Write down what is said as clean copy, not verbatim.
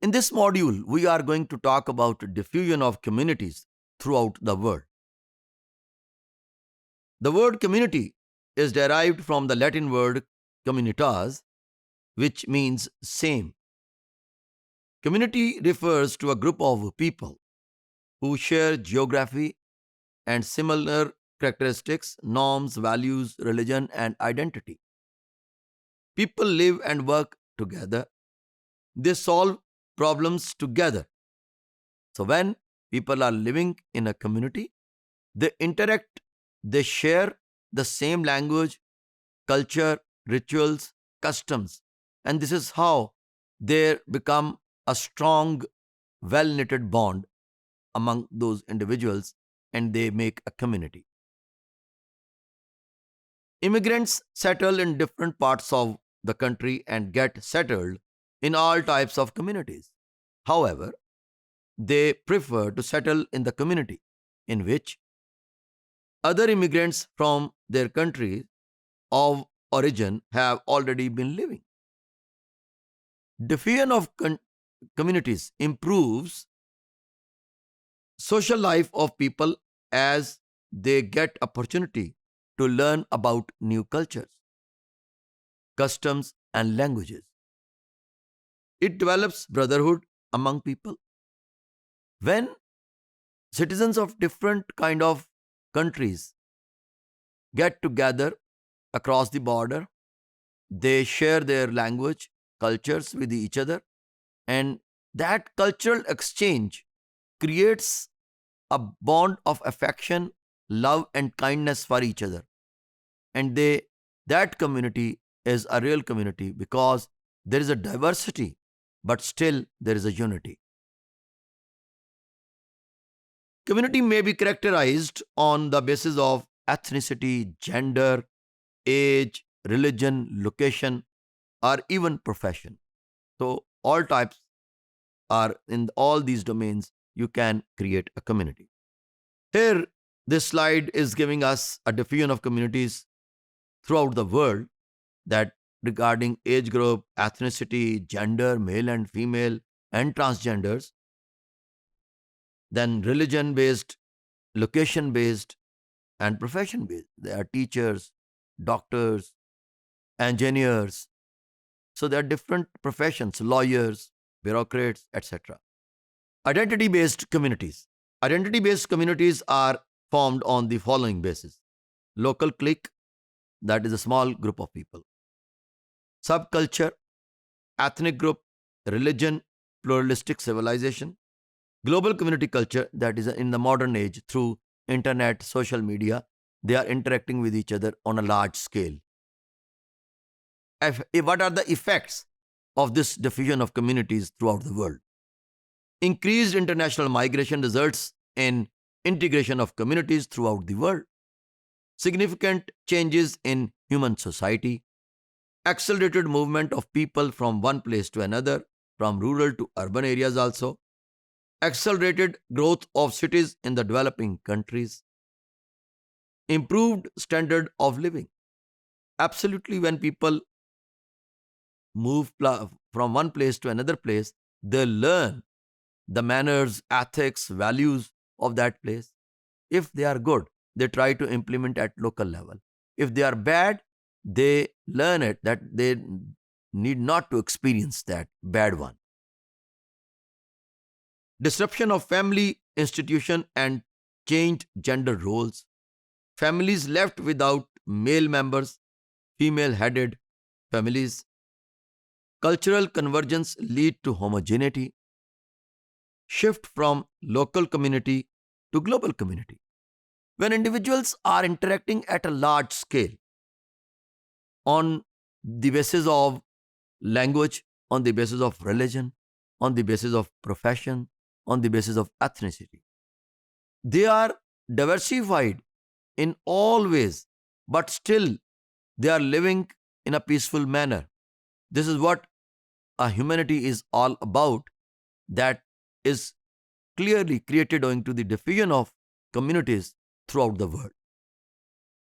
In this module, we are going to talk about diffusion of communities throughout the world. The word community is derived from the Latin word communitas, which means same. Community refers to a group of people who share geography and similar characteristics, norms, values, religion, and identity. People live and work together. They solve problems together. So, when people are living in a community, they interact, they share the same language, culture, rituals, customs. And this is how there become a strong, well knitted bond among those individuals and they make a community. Immigrants settle in different parts of the country and get settled in all types of communities. However, they prefer to settle in the community in which other immigrants from their country of origin have already been living. Diffusion of communities improves social life of people as they get opportunity to learn about new cultures, customs and languages. It develops brotherhood among people. When citizens of different kind of countries get together across the border, they share their language, cultures with each other, and that cultural exchange creates a bond of affection, love, and kindness for each other. And that community is a real community because there is a diversity, but still there is a unity. Community may be characterized on the basis of ethnicity, gender, age, religion, location, or even profession. So, all types are in all these domains, you can create a community. Here, this slide is giving us a diffusion of communities throughout the world that regarding age group, ethnicity, gender, male and female, and transgenders, then religion based, location based, and profession based. There are teachers, doctors, engineers. So there are different professions, lawyers, bureaucrats, etc. Identity based communities. Identity based communities are formed on the following basis: local clique, that is a small group of people; subculture, ethnic group; religion, pluralistic civilization; global community culture, that is in the modern age through internet, social media, they are interacting with each other on a large scale. What are the effects of this diffusion of communities throughout the world? Increased international migration results in integration of communities throughout the world. Significant changes in human society. Accelerated movement of people from one place to another, from rural to urban areas also. Accelerated growth of cities in the developing countries. Improved standard of living. Absolutely, when people move from one place to another place, they learn the manners, ethics, values of that place. If they are good, they try to implement at local level. If they are bad, they learn it that they need not to experience that bad one. Disruption of family institution and changed gender roles. Families left without male members, female headed families. Cultural convergence lead to homogeneity. Shift from local community to global community. When individuals are interacting at a large scale on the basis of language, on the basis of religion, on the basis of profession, on the basis of ethnicity, they are diversified in all ways, but still they are living in a peaceful manner. This is what a humanity is all about, that is clearly created owing to the diffusion of communities throughout the world.